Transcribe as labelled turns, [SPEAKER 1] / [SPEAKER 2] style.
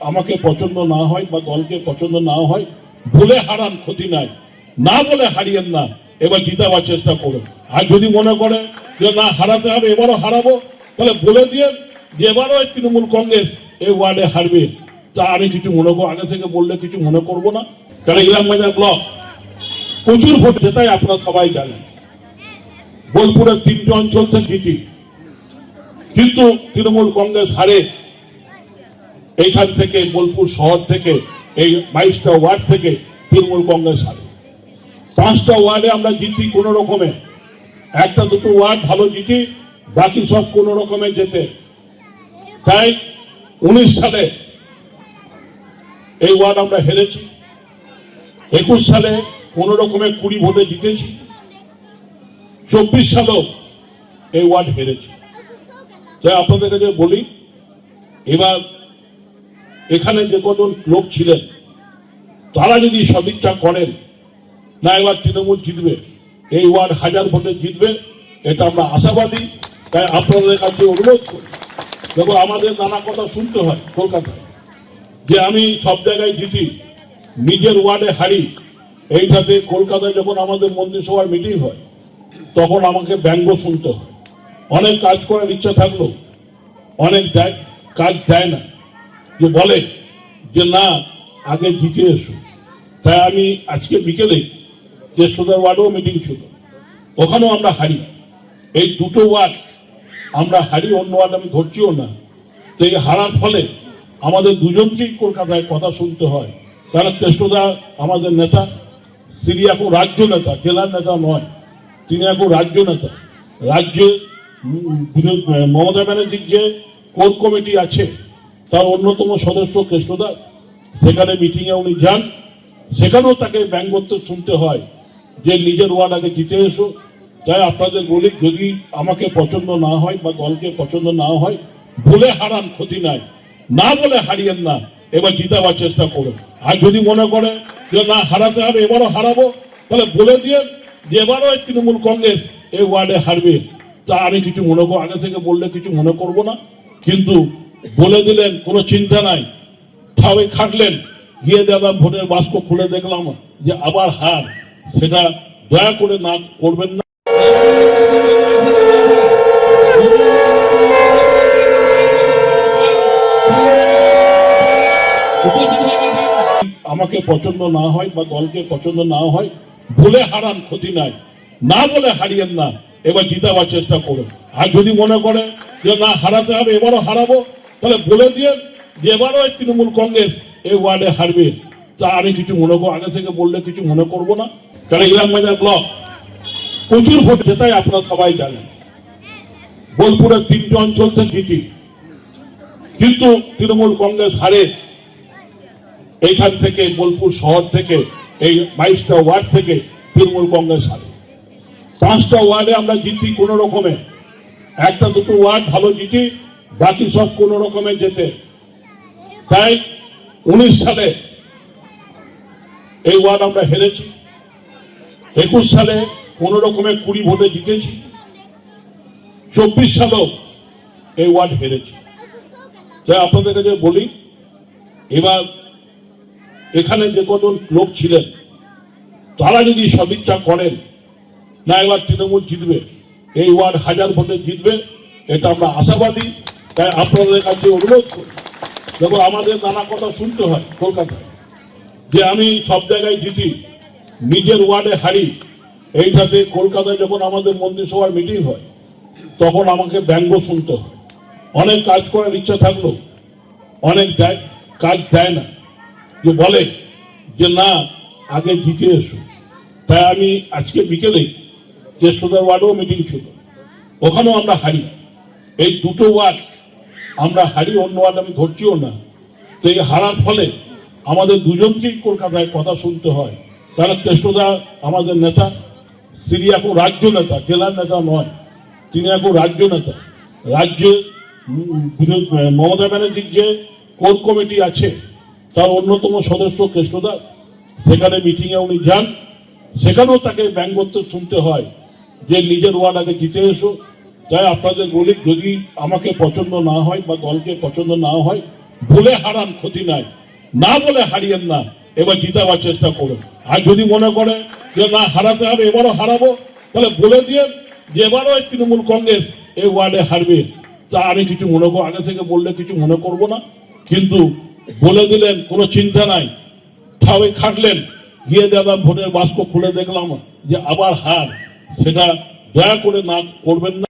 [SPEAKER 1] আমাকে পছন্দ না হয় বা দলকে পছন্দ না হয়, ভুলে হারান ক্ষতি নাই, না বলে হারিয়েন না, এবার জিতাবার চেষ্টা করুন। আর যদি মনে করে যে না হারাতে হবে, এবারও হারাবো, তাহলে বলে দিয়ে যে এবারও তৃণমূল কংগ্রেস এই ওয়ার্ডে হারবে, তা আমি কিছু মনে করবো, আগে থেকে বললে কিছু মনে করবো না। কারণ ইলামবাজার ব্লক প্রচুর ভোট জেতাই আপনারা সবাই জানেন। বোলপুরের 3টি অঞ্চল থেকে জিতি, কিন্তু তৃণমূল কংগ্রেস হারে এইখান থেকে, বোলপুর শহর থেকে, এই 22টা ওয়ার্ড থেকে তৃণমূল কংগ্রেস হারে। 5টা ওয়ার্ডে আমরা জিতি কোন রকমে, 1-2 ওয়ার্ড ভালো জিতি, বাকি সব কোন রকমে যেতে। তাই 19 সালে এই ওয়ার্ড আমরা হেরেছি, 21 সালে কোন রকমে 20 ভোটে জিতেছি, 24 সালেও এই ওয়ার্ড হেরেছি। তাই আপনাদের কাছে বলি, এবার এখানে যে কজন লোক ছিলেন তারা যদি সদিচ্ছা করেন, না এবার তৃণমূল জিতবে, এই ওয়ার্ড 1000 ভোটে জিতবে, এটা আমরা আশাবাদী। তাই আপনাদের কাছে অনুরোধ করি, দেখো আমাদের নানা কথা শুনতে হয় কলকাতায়, যে আমি সব জায়গায় জিতি, নিজের ওয়ার্ডে হারি। এইটাতে কলকাতায় যখন আমাদের মন্ত্রিসভার মিটিং হয় তখন আমাকে ব্যঙ্গ শুনতে হয়। অনেক কাজ করার ইচ্ছা থাকলো অনেক কাজ দেয় না, যে বলে যে না আগে জিতে এসো। তাই আমি আজকে বিকেলে জ্যেষ্ঠতার ওয়ার্ডেও মিটিং ছিল, ওখানেও আমরা হারি। এই 2টো ওয়ার্ড আমরা হারি, অন্য ওয়ার্ড আমি ধরছিও না। তো এই হারার ফলে আমাদের দুজনকেই কলকাতায় কথা শুনতে হয়। কারণ জ্যেষ্ঠতা আমাদের নেতা, তিনি এখন রাজ্য নেতা, জেলার নেতা নয়, তিনি এখন রাজ্য নেতা। রাজ্যে মমতা ব্যানার্জির যে কোর কমিটি আছে তার অন্যতম সদস্য কৃষ্ণদা, সেখানে মিটিংয়ে উনি যান, সেখানেও তাকে ব্যঙ্গোত্তর শুনতে হয় যে নিজের ওয়ার্ড আগে জিতে এসো। তাই আপনাদের বলি, যদি আমাকে পছন্দ না হয় বা দলকে পছন্দ না হয়, ভুলে হারান ক্ষতি নাই, না বলে হারিয়েন না, এবার জিতাবার চেষ্টা করুন। আর যদি মনে করে যে না হারাতে হবে, এবারও হারাবো, তাহলে বলে দিয়ে যে এবারও তৃণমূল কংগ্রেস এই ওয়ার্ডে হারবে, তা আমি কিছু মনে করবো, আগে থেকে বললে কিছু মনে করবো না। কিন্তু বলে দিলেন, কোনো চিন্তা নাই, সবাই খাটলেন, গিয়ে দেখলাম ভোটের বাস্ক খুলে দেখলাম যে আবার হার, সেটা দয়া করে না করবেন না। আমাকে পছন্দ না হয় বা দলকে পছন্দ না হয়, ভুলে হারান ক্ষতি নাই, না বলে হারিয়েন না, এবার জিতাবার চেষ্টা করুন। আর যদি মনে করে যে না হারাতে হবে, এবারও হারাবো, তাহলে বলে দিয়ে যে এবারও তৃণমূল কংগ্রেস এই ওয়ার্ডে হারবে, তা আমি কিছু মনে করবো, আগে থেকে বললে কিছু মনে করবো না। কারণ ইলামবাজার ব্লক প্রচুর ভোট জেতাই আপনারা সবাই জানেন। বোলপুরের 3টি অঞ্চল থেকে জিতি, কিন্তু তৃণমূল কংগ্রেস হারে এইখান থেকে, বোলপুর শহর থেকে, এই 22টা ওয়ার্ড থেকে তৃণমূল কংগ্রেস হারে। 5টা ওয়ার্ডে আমরা জিতি কোন রকমে, 1-2 ওয়ার্ড ভালো জিতি, বাকি সব কোন রকমে যেতে। তাই 19 সালে এই ওয়ার্ড আমরা হেরেছি, 21 সালে কোন রকমে 20 ভোটে জিতেছি, 24 সালেও এই ওয়ার্ড হেরেছি। তাই আপনাদের কাছে বলি, এবার এখানে যে কজন লোক ছিলেন তারা যদি সদিচ্ছা করেন, না এবার তৃণমূল জিতবে, এই ওয়ার্ড 1000 ভোটে জিতবে, এটা আমরা আশাবাদী। তাই আপনাদের কাছে অনুরোধ করি, দেখো আমাদের নানা কথা শুনতে হয় কলকাতায়, যে আমি সব জায়গায় জিতি, নিজের ওয়ার্ডে হারি। এইটাতে কলকাতায় যখন আমাদের মন্ত্রিসভার মিটিং হয় তখন আমাকে ব্যঙ্গ শুনতে হয়। অনেক কাজ করার ইচ্ছা থাকলো অনেক কাজ দেয় না, যে বলে যে না আগে জিতে এসো। তাই আমি আজকে বিকেলে জ্যেষ্ঠতার ওয়ার্ডেও মিটিং ছিল, ওখানেও আমরা হারি। এই 2টো ওয়ার্ড আমরা হারি, অন্য ওয়ার্ড আমি ধরছিও না। তো এই হারার ফলে আমাদের দুজনকেই কলকাতায় কথা শুনতে হয়। কারণ জ্যেষ্ঠতা আমাদের নেতা, তিনি এখন রাজ্য নেতা, জেলার নেতা নয়, তিনি এখন রাজ্য নেতা। রাজ্যে মমতা ব্যানার্জির যে কোর কমিটি আছে তার অন্যতম সদস্য কৃষ্ণদা, সেখানে মিটিংয়ে উনি যান, সেখানেও তাকে ব্যঙ্গোত্তর শুনতে হয় যে নিজের ওয়ার্ড আগে জিতে এসো। তাই আপনাদের বলি, যদি আমাকে পছন্দ না হয় বা দলকে পছন্দ না হয়, বলে হারান, ক্ষতি নাই, না বলে হারিয়েন না, এবার জিতাবার চেষ্টা করুন। আর যদি মনে করে যে না হারাতে হবে, এবারও হারাবো, তাহলে বলে দিয়ে যে এবারও তৃণমূল কংগ্রেস এই ওয়ার্ডে হারবে, তা আমি কিছু মনে করবো, আগে থেকে বললে কিছু মনে করব না, কিন্তু বলে দিলেন কোনো চিন্তা নাই, সবাই খাটলেন, গিয়ে দেখলাম ভোটের বাস্ক খুলে দেখলাম যে আবার হার, সেটা দয়া করে না করবেন না।